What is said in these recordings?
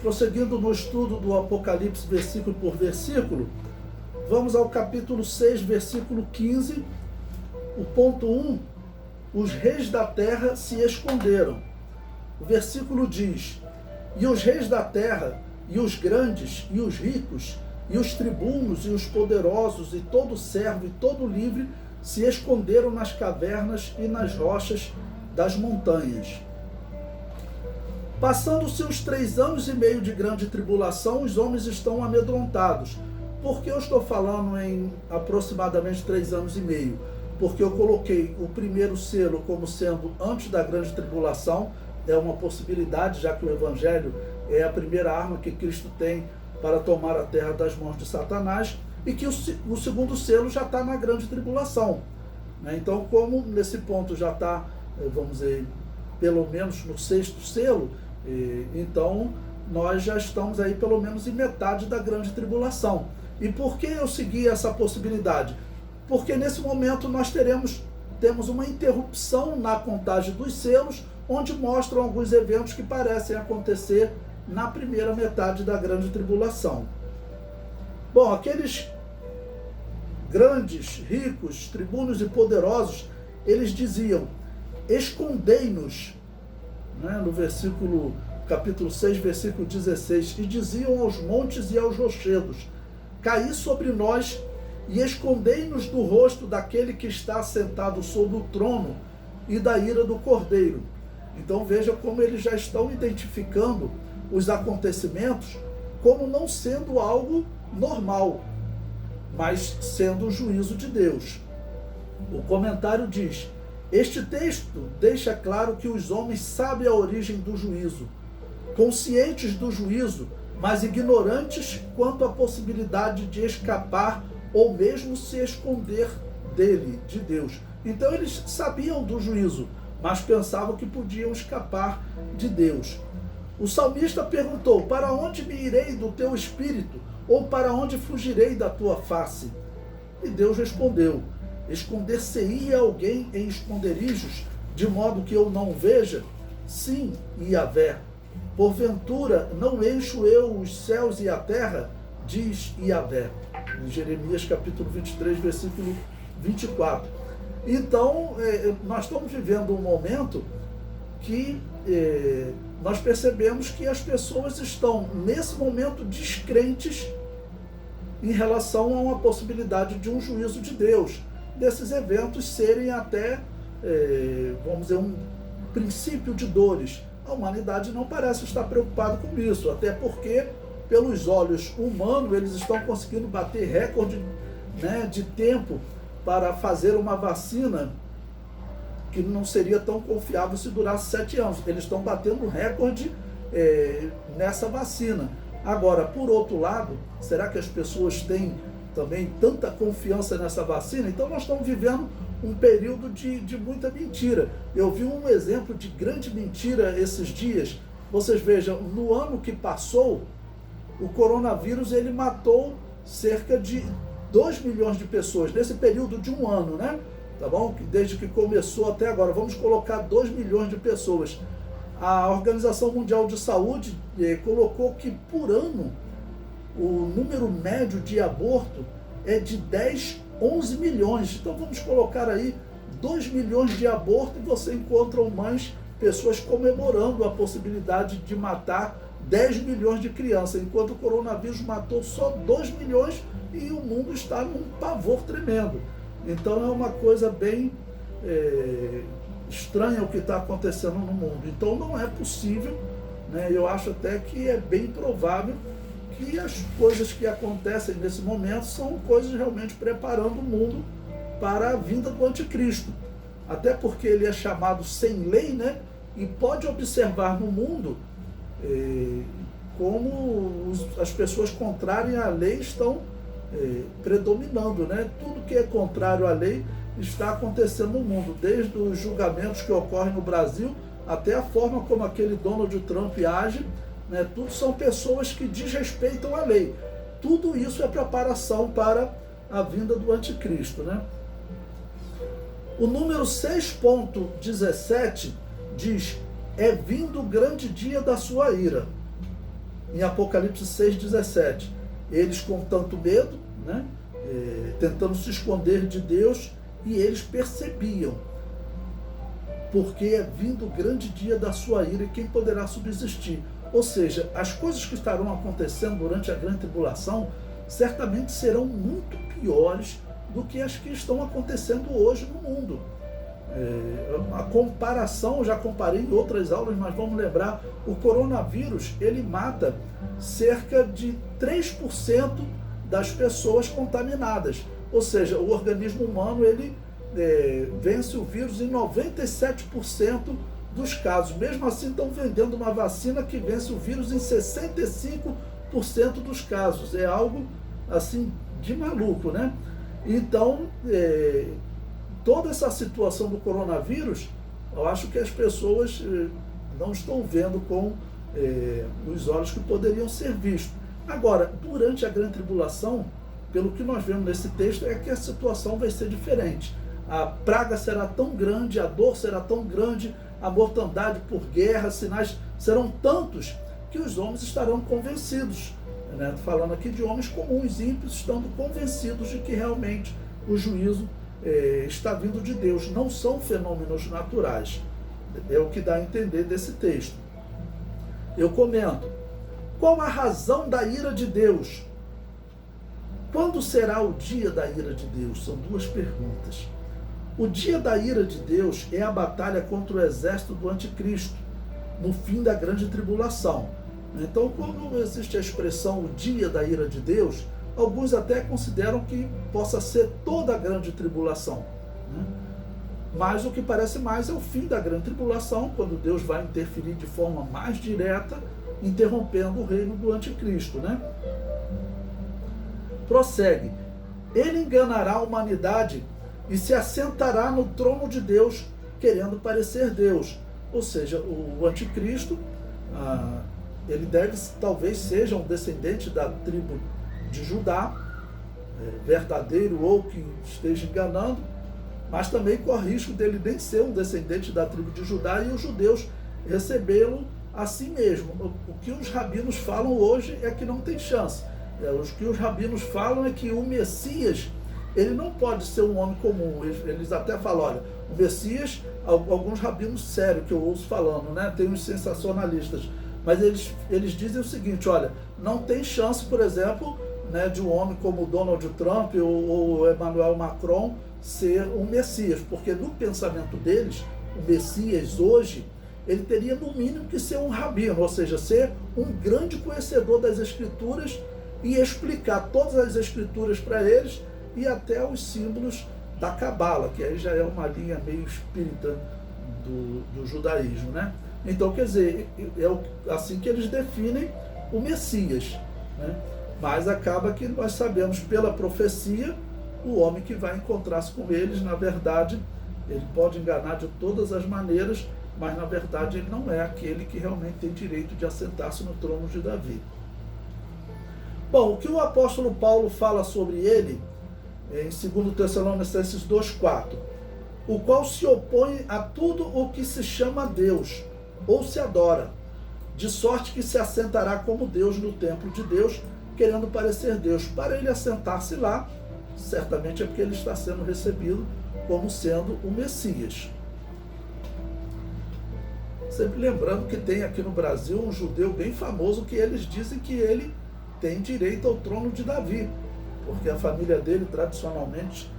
prosseguindo no estudo do Apocalipse, versículo por versículo, vamos ao capítulo 6, versículo 15, o ponto 1, os reis da terra se esconderam. O versículo diz: e os reis da terra, e os grandes, e os ricos, e os tribunos, e os poderosos, e todo servo, e todo livre, se esconderam nas cavernas e nas rochas das montanhas. Passando-se os 3 anos e meio de grande tribulação, os homens estão amedrontados. Por que eu estou falando em aproximadamente 3 anos e meio? Porque eu coloquei o primeiro selo como sendo antes da grande tribulação, é uma possibilidade, já que o Evangelho é a primeira arma que Cristo tem para tomar a terra das mãos de Satanás, e que o segundo selo já está na grande tribulação. Então, como nesse ponto já está, vamos dizer, pelo menos no 6º selo, então nós já estamos aí pelo menos em metade da grande tribulação. E por que eu segui essa possibilidade? Porque nesse momento nós temos uma interrupção na contagem dos selos, onde mostram alguns eventos que parecem acontecer na primeira metade da grande tribulação. Bom, aqueles grandes, ricos, tribunos e poderosos, eles diziam: escondei-nos, no capítulo 6, versículo 16, e diziam aos montes e aos rochedos: caí sobre nós e escondei-nos do rosto daquele que está sentado sobre o trono e da ira do Cordeiro. Então veja como eles já estão identificando os acontecimentos como não sendo algo normal, mas sendo o juízo de Deus. O comentário diz: este texto deixa claro que os homens sabem a origem do juízo, conscientes do juízo, mas ignorantes quanto à possibilidade de escapar ou mesmo se esconder dele, de Deus. Então eles sabiam do juízo, mas pensavam que podiam escapar de Deus. O salmista perguntou: para onde me irei do teu espírito? Ou para onde fugirei da tua face? E Deus respondeu: esconder-se-ia alguém em esconderijos, de modo que eu não veja? Sim, Yahvé. Porventura não encho eu os céus e a terra? Diz Yahvé. Em Jeremias capítulo 23, versículo 24. Então, nós estamos vivendo um momento que nós percebemos que as pessoas estão, nesse momento, descrentes em relação a uma possibilidade de um juízo de Deus, desses eventos serem até, vamos dizer, um princípio de dores. A humanidade não parece estar preocupada com isso, até porque, pelos olhos humanos, eles estão conseguindo bater recorde, de tempo para fazer uma vacina que não seria tão confiável se durasse 7 anos. Eles estão batendo recorde nessa vacina. Agora, por outro lado, será que as pessoas têm também tanta confiança nessa vacina? Então nós estamos vivendo um período de muita mentira. Eu vi um exemplo de grande mentira esses dias. Vocês vejam, no ano que passou, o coronavírus ele matou cerca de 2 milhões de pessoas, nesse período de um ano, Tá bom? Desde que começou até agora, vamos colocar 2 milhões de pessoas. A Organização Mundial de Saúde colocou que por ano o número médio de aborto é de 10, 11 milhões. Então vamos colocar aí 2 milhões de abortos e você encontra pessoas comemorando a possibilidade de matar 10 milhões de crianças, enquanto o coronavírus matou só 2 milhões e o mundo está num pavor tremendo. Então é uma coisa bem estranha o que está acontecendo no mundo. Então não é possível, eu acho até que é bem provável que as coisas que acontecem nesse momento são coisas realmente preparando o mundo para a vinda do anticristo. Até porque ele é chamado sem lei, e pode observar no mundo como as pessoas contrárias à lei estão predominando, Tudo que é contrário à lei está acontecendo no mundo, desde os julgamentos que ocorrem no Brasil até a forma como aquele Donald Trump age, Tudo são pessoas que desrespeitam a lei. Tudo isso é preparação para a vinda do anticristo, O número 6.17 diz: é vindo o grande dia da sua ira. em Apocalipse 6,17. Eles com tanto medo, né, tentando se esconder de Deus, e eles percebiam, porque é vindo o grande dia da sua ira, e quem poderá subsistir? Ou seja, as coisas que estarão acontecendo durante a grande tribulação certamente serão muito piores do que as que estão acontecendo hoje no mundo. A comparação, eu já comparei em outras aulas, mas vamos lembrar, o coronavírus, ele mata cerca de 3% das pessoas contaminadas. Ou seja, o organismo humano, ele vence o vírus em 97% dos casos. Mesmo assim, estão vendendo uma vacina que vence o vírus em 65% dos casos. É algo, assim, de maluco, né? Então, toda essa situação do coronavírus, eu acho que as pessoas não estão vendo com os olhos que poderiam ser vistos. Agora, durante a grande tribulação, pelo que nós vemos nesse texto, é que a situação vai ser diferente. A praga será tão grande, a dor será tão grande, a mortandade por guerra, sinais serão tantos que os homens estarão convencidos. Né? Falando aqui de homens comuns, ímpios, estando convencidos de que realmente o juízo está vindo de Deus, não são fenômenos naturais. É o que dá a entender desse texto. Eu comento: qual a razão da ira de Deus? Quando será o dia da ira de Deus? São duas perguntas. O dia da ira de Deus é a batalha contra o exército do anticristo, no fim da grande tribulação. Então, quando existe a expressão o dia da ira de Deus, alguns até consideram que possa ser toda a grande tribulação, né? Mas o que parece mais é o fim da grande tribulação, quando Deus vai interferir de forma mais direta, interrompendo o reino do anticristo, né? Prossegue: ele enganará a humanidade e se assentará no trono de Deus, querendo parecer Deus. Ou seja, o anticristo, ele talvez seja um descendente da tribo de Judá, verdadeiro ou que esteja enganando, mas também corre risco dele nem ser um descendente da tribo de Judá e os judeus recebê-lo assim mesmo. O que os rabinos falam hoje é que não tem chance. O que os rabinos falam é que o Messias, ele não pode ser um homem comum. Eles até falam, olha, o Messias, alguns rabinos sérios que eu ouço falando, né? Tem uns sensacionalistas, mas eles dizem o seguinte: olha, não tem chance, por exemplo, né, de um homem como Donald Trump ou Emmanuel Macron ser um Messias, porque no pensamento deles, o Messias hoje, ele teria no mínimo que ser um rabino, ou seja, ser um grande conhecedor das Escrituras e explicar todas as Escrituras para eles e até os símbolos da Cabala, que aí já é uma linha meio espírita do judaísmo, né? Então, quer dizer, é assim que eles definem o Messias, né? Mas acaba que nós sabemos pela profecia, o homem que vai encontrar-se com eles, na verdade, ele pode enganar de todas as maneiras, mas na verdade ele não é aquele que realmente tem direito de assentar-se no trono de Davi. Bom, o que o apóstolo Paulo fala sobre ele, em 2 Tessalonicenses 2,4, o qual se opõe a tudo o que se chama Deus, ou se adora, de sorte que se assentará como Deus no templo de Deus, querendo parecer Deus. Para ele assentar-se lá, certamente é porque ele está sendo recebido como sendo o Messias. Sempre lembrando que tem aqui no Brasil um judeu bem famoso que eles dizem que ele tem direito ao trono de Davi, porque a família dele, tradicionalmente,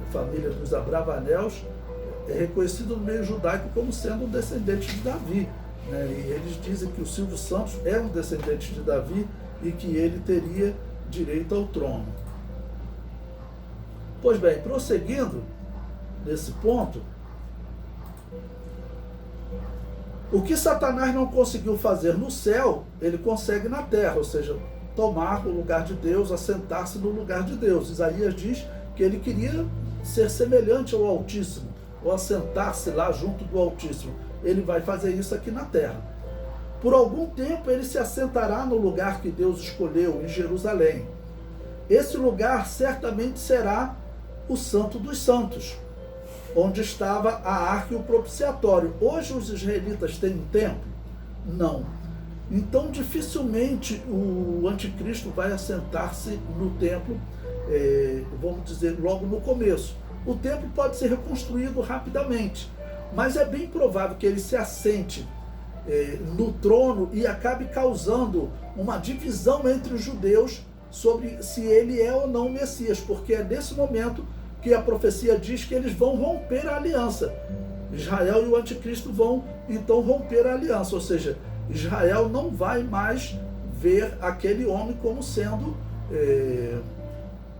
a família dos Abravanels, é reconhecida no meio judaico como sendo um descendente de Davi, né? E eles dizem que o Silvio Santos é um descendente de Davi e que ele teria direito ao trono. Pois bem, prosseguindo nesse ponto, o que Satanás não conseguiu fazer no céu, ele consegue na terra, ou seja, tomar o lugar de Deus, assentar-se no lugar de Deus. Isaías diz que ele queria ser semelhante ao Altíssimo, ou assentar-se lá junto do Altíssimo. Ele vai fazer isso aqui na terra. Por algum tempo ele se assentará no lugar que Deus escolheu, em Jerusalém. Esse lugar certamente será o Santo dos Santos, onde estava a arca e o propiciatório. Hoje os israelitas têm um templo? Não. Então, dificilmente o anticristo vai assentar-se no templo, vamos dizer, logo no começo. O templo pode ser reconstruído rapidamente, mas é bem provável que ele se assente no trono e acabe causando uma divisão entre os judeus sobre se ele é ou não o Messias, porque é nesse momento que a profecia diz que eles vão romper a aliança. Israel e o anticristo vão então romper a aliança, ou seja, Israel não vai mais ver aquele homem como sendo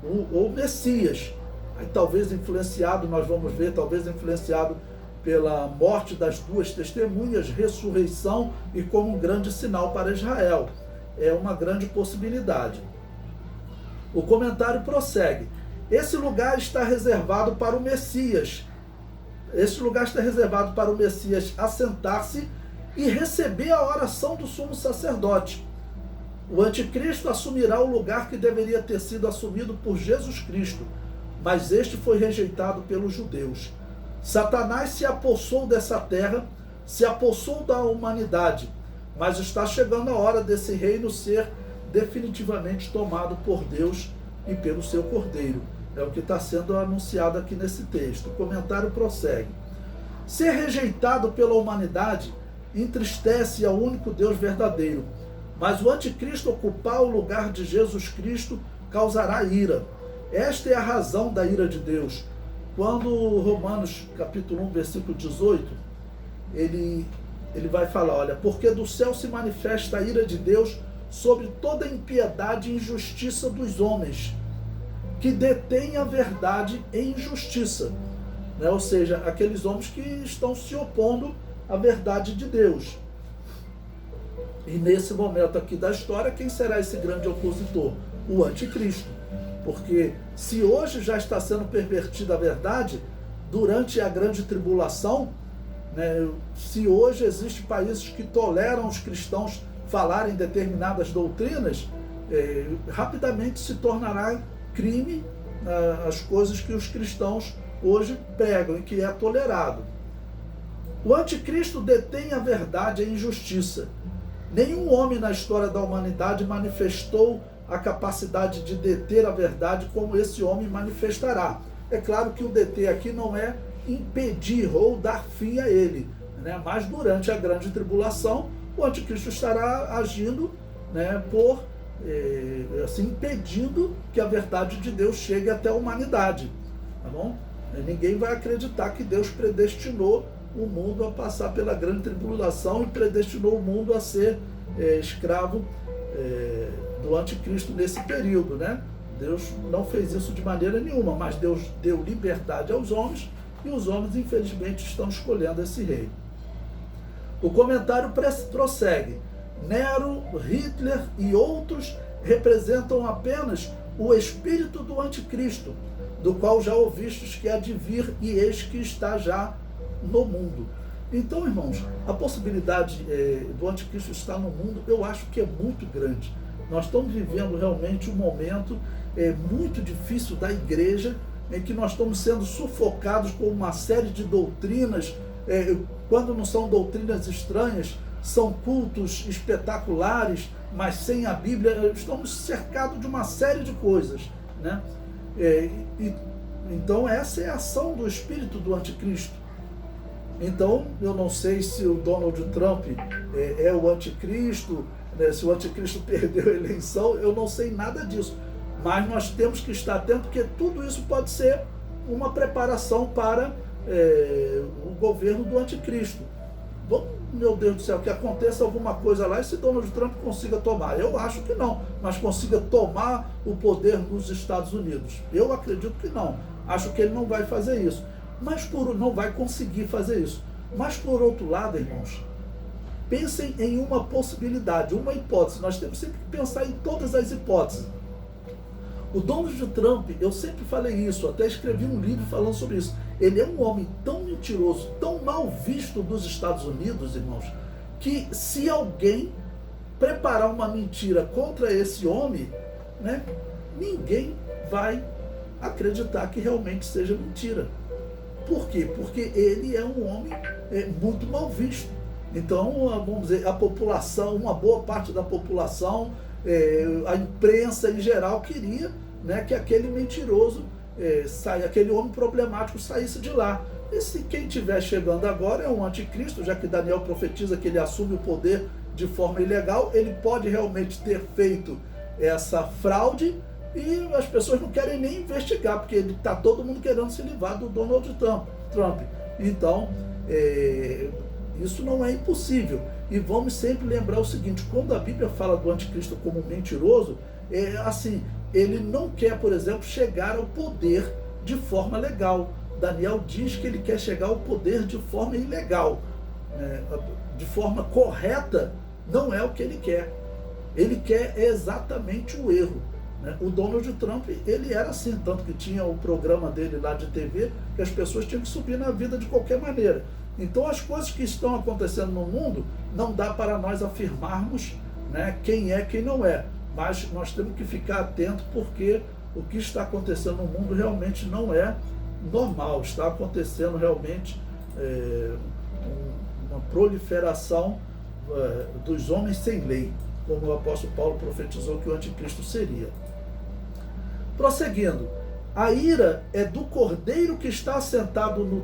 o Messias. Aí, talvez influenciado, nós vamos ver, talvez influenciado pela morte das duas testemunhas, ressurreição e como um grande sinal para Israel. É uma grande possibilidade. O comentário prossegue. Esse lugar está reservado para o Messias. Esse lugar está reservado para o Messias assentar-se e receber a oração do sumo sacerdote. O anticristo assumirá o lugar que deveria ter sido assumido por Jesus Cristo, mas este foi rejeitado pelos judeus. Satanás se apossou dessa terra, se apossou da humanidade, mas está chegando a hora desse reino ser definitivamente tomado por Deus e pelo seu Cordeiro. É o que está sendo anunciado aqui nesse texto. O comentário prossegue. Ser rejeitado pela humanidade entristece ao único Deus verdadeiro, mas o anticristo ocupar o lugar de Jesus Cristo causará ira. Esta é a razão da ira de Deus. Quando Romanos capítulo 1, versículo 18, ele vai falar, olha, porque do céu se manifesta a ira de Deus sobre toda a impiedade e injustiça dos homens, que detêm a verdade em injustiça. Né? Ou seja, aqueles homens que estão se opondo à verdade de Deus. E nesse momento aqui da história, quem será esse grande opositor? O anticristo. Porque se hoje já está sendo pervertida a verdade, durante a grande tribulação, né, se hoje existem países que toleram os cristãos falarem determinadas doutrinas, rapidamente se tornará crime as coisas que os cristãos hoje pregam e que é tolerado. O anticristo detém a verdade e a injustiça. Nenhum homem na história da humanidade manifestou a capacidade de deter a verdade como esse homem manifestará. É claro que o deter aqui não é impedir ou dar fim a ele, né? Mas durante a grande tribulação, o anticristo estará agindo, né, por assim, impedindo que a verdade de Deus chegue até a humanidade. Tá bom? Ninguém vai acreditar que Deus predestinou o mundo a passar pela grande tribulação e predestinou o mundo a ser escravo do anticristo nesse período, né? Deus não fez isso de maneira nenhuma, mas Deus deu liberdade aos homens e os homens, infelizmente, estão escolhendo esse rei. O comentário prossegue. Nero, Hitler e outros representam apenas o espírito do anticristo, do qual já ouvistes que há de vir e eis que está já no mundo. Então, irmãos, a possibilidade do anticristo estar no mundo, eu acho que é muito grande. Nós estamos vivendo realmente um momento muito difícil da igreja, em que nós estamos sendo sufocados com uma série de doutrinas, quando não são doutrinas estranhas, são cultos espetaculares, mas sem a Bíblia. Estamos cercados de uma série de coisas, né? Então essa é a ação do espírito do anticristo. Então eu não sei se o Donald Trump é o anticristo, né? Se o anticristo perdeu a eleição, eu não sei nada disso. Mas nós temos que estar atentos, porque tudo isso pode ser uma preparação para o governo do anticristo. Meu Deus do céu, que aconteça alguma coisa lá e se Donald Trump consiga tomar. Eu acho que não, mas consiga tomar o poder nos Estados Unidos. Eu acredito que não. Acho que ele não vai fazer isso. Não vai conseguir fazer isso. Mas por outro lado, irmãos, pensem em uma possibilidade, uma hipótese. Nós temos sempre que pensar em todas as hipóteses. O Donald Trump, eu sempre falei isso, até escrevi um livro falando sobre isso. Ele é um homem tão mentiroso, tão mal visto dos Estados Unidos, irmãos, que se alguém preparar uma mentira contra esse homem, né, ninguém vai acreditar que realmente seja mentira. Por quê? Porque ele é um homem muito mal visto. Então, vamos dizer, a população, uma boa parte da população, a imprensa em geral queria, né, que aquele mentiroso, aquele homem problemático saísse de lá. E se quem estiver chegando agora é um anticristo, já que Daniel profetiza que ele assume o poder de forma ilegal, ele pode realmente ter feito essa fraude e as pessoas não querem nem investigar, porque está todo mundo querendo se livrar do Donald Trump. Então, isso não é impossível. E vamos sempre lembrar o seguinte, quando a Bíblia fala do anticristo como mentiroso, assim, ele não quer, por exemplo, chegar ao poder de forma legal. Daniel diz que ele quer chegar ao poder de forma ilegal, de forma correta, não é o que ele quer. Ele quer exatamente o erro. O Donald Trump, ele era assim, tanto que tinha o programa dele lá de TV, que as pessoas tinham que subir na vida de qualquer maneira. Então as coisas que estão acontecendo no mundo, não dá para nós afirmarmos, né, quem é, quem não é. Mas nós temos que ficar atentos, porque o que está acontecendo no mundo realmente não é normal. Está acontecendo realmente uma proliferação dos homens sem lei, como o apóstolo Paulo profetizou que o anticristo seria. Prosseguindo, a ira é do cordeiro que está assentado no...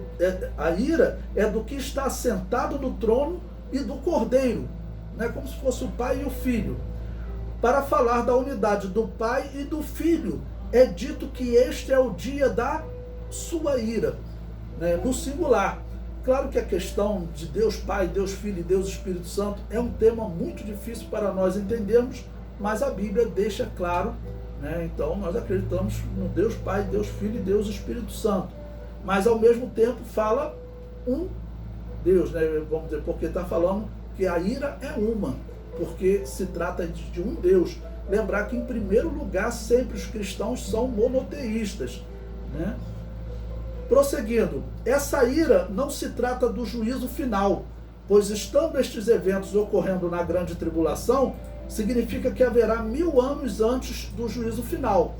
a ira é do que está assentado no trono e do cordeiro, né? Como se fosse o pai e o filho. Para falar da unidade do pai e do filho, é dito que este é o dia da sua ira, né? No singular. Claro que a questão de Deus Pai, Deus Filho e Deus Espírito Santo é um tema muito difícil para nós entendermos, mas a Bíblia deixa claro, né? Então nós acreditamos no Deus Pai, Deus Filho e Deus Espírito Santo. Mas ao mesmo tempo fala um Deus, né? Vamos dizer, porque está falando que a ira é uma, porque se trata de um Deus. Lembrar que em primeiro lugar sempre os cristãos são monoteístas, né? Prosseguindo, essa ira não se trata do juízo final, pois estando estes eventos ocorrendo na grande tribulação, significa que haverá 1000 anos antes do juízo final.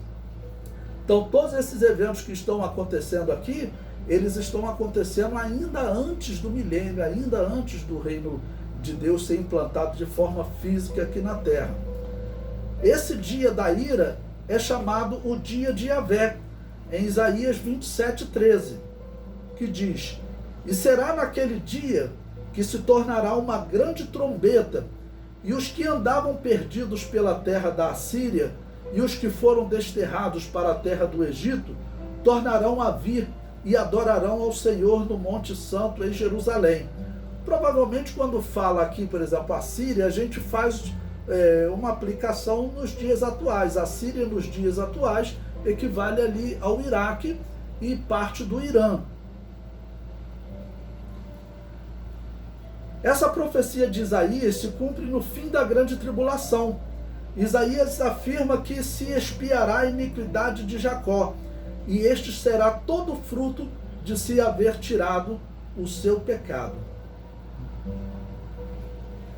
Então todos esses eventos que estão acontecendo aqui, eles estão acontecendo ainda antes do milênio, ainda antes do reino de Deus ser implantado de forma física aqui na terra. Esse dia da ira é chamado o dia de Yahvé, em Isaías 27:13, que diz: e será naquele dia que se tornará uma grande trombeta, e os que andavam perdidos pela terra da Assíria, e os que foram desterrados para a terra do Egito, tornarão a vir e adorarão ao Senhor no Monte Santo em Jerusalém. Provavelmente quando fala aqui, por exemplo, a Síria, a gente faz uma aplicação nos dias atuais. A Síria nos dias atuais equivale ali ao Iraque e parte do Irã. Essa profecia de Isaías se cumpre no fim da grande tribulação. Isaías afirma que se expiará a iniquidade de Jacó, e este será todo fruto de se haver tirado o seu pecado.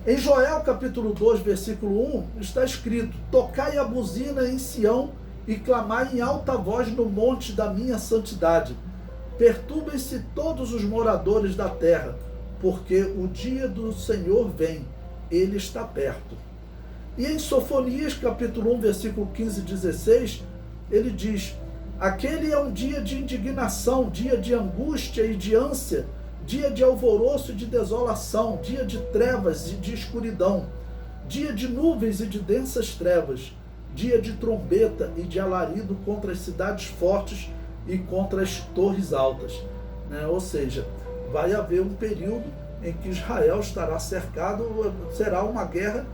Em Joel capítulo 2, versículo 1, está escrito: tocai a buzina em Sião e clamai em alta voz no monte da minha santidade. Perturbem-se todos os moradores da terra, porque o dia do Senhor vem, ele está perto. E em Sofonias capítulo 1, versículo 15 e 16, ele diz: aquele é um dia de indignação, dia de angústia e de ânsia, dia de alvoroço e de desolação, dia de trevas e de escuridão, dia de nuvens e de densas trevas, dia de trombeta e de alarido contra as cidades fortes e contra as torres altas. Ou seja, vai haver um período em que Israel estará cercado, será uma guerra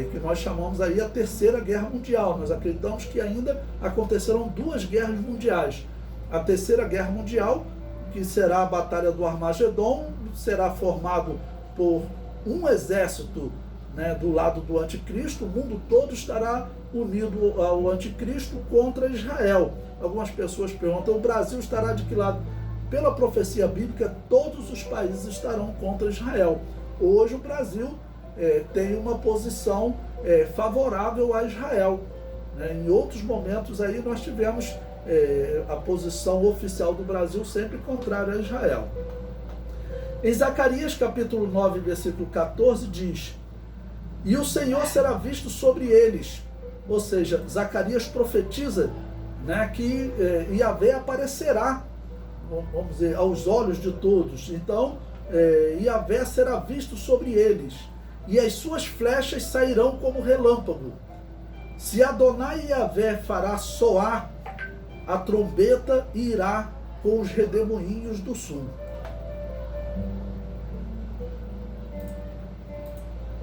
que nós chamamos aí a Terceira Guerra Mundial. Nós acreditamos que ainda acontecerão 2 guerras mundiais. A Terceira Guerra Mundial, que será a Batalha do Armagedon, será formado por um exército, do lado do anticristo. O mundo todo estará unido ao anticristo contra Israel. Algumas pessoas perguntam: o Brasil estará de que lado? Pela profecia bíblica, todos os países estarão contra Israel. Hoje o Brasil tem uma posição favorável a Israel. Em outros momentos aí nós tivemos a posição oficial do Brasil sempre contrária a Israel. Em Zacarias capítulo 9, versículo 14 diz: e o Senhor será visto sobre eles. Ou seja, Zacarias profetiza, né, que Yahvé aparecerá, vamos dizer, aos olhos de todos. Então, Yahvé será visto sobre eles, e as suas flechas sairão como relâmpago. Se Adonai Yahvé fará soar a trombeta, e irá com os redemoinhos do sul.